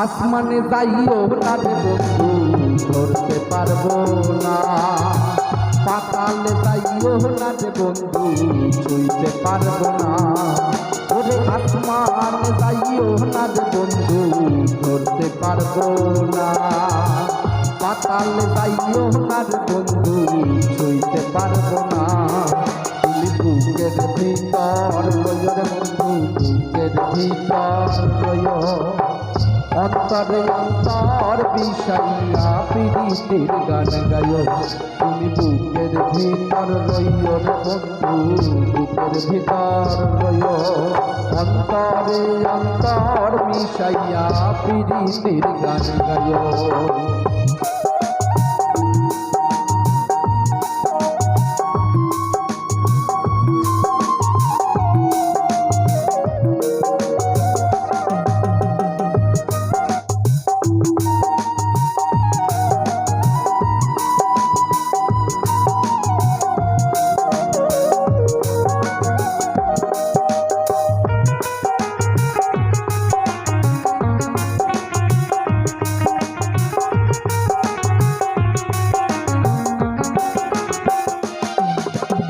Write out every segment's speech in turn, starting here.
আসমানে যাইও না রে বন্ধু ধরতে পারবো না, পাতালে যাইও না রে বন্ধু ছুঁইতে পারবো না। ওরে আসমানে যাইও না রে বন্ধু ধরতে পারবো না, পাতালে যাইও না রে বন্ধু ছুঁইতে পারবো না। তুমি বুকের ভিতর লইও রে বন্ধু, বুকের ভিতর লইও, অন্তরে অন্তর বিষাইয়া প্রীতির গান গায়ো। তুমি বুকের ভিতর রইও রে বন্ধু, বুকের ভিতর রইও, অন্তরে অন্তর মিশাইয়া প্রীতির গান গায়ো।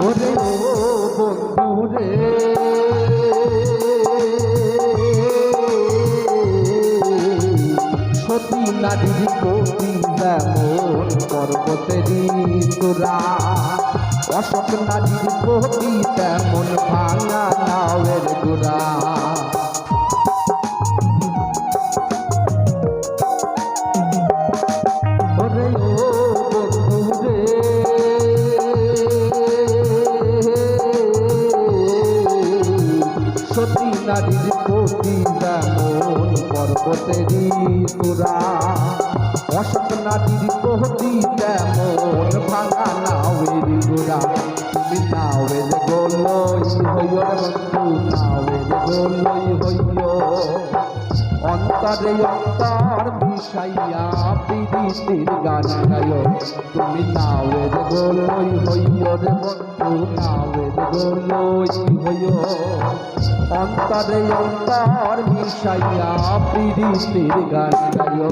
ওরে ও বন্ধু রে, সতী নারীর প্রতি যেমন পর্বতেরই চূড়া, অশোক নারীর প্রতি তেমন ভাঙা নাওয়ের গোড়া। ওরে ও বন্ধু রে, সতী নারীর প্রতি যেমন পর্বতেরই চূড়া, অশোক নারীর প্রতি তেমন ভাঙা নাওয়ের গোড়া। তুমি নাওয়ের গোলই হইও রে বন্ধু, নাওয়ের গোলই হইও, অন্তরে অন্তর মিশাইয়া প্রীতির গান গায়ো। তুমি নাওয়ের গোলই হইও রে বন্ধু, নাওয়ের গোলই হইও, অন্তরে অন্তর মিশাইয়া প্রীতির গান গায়ো।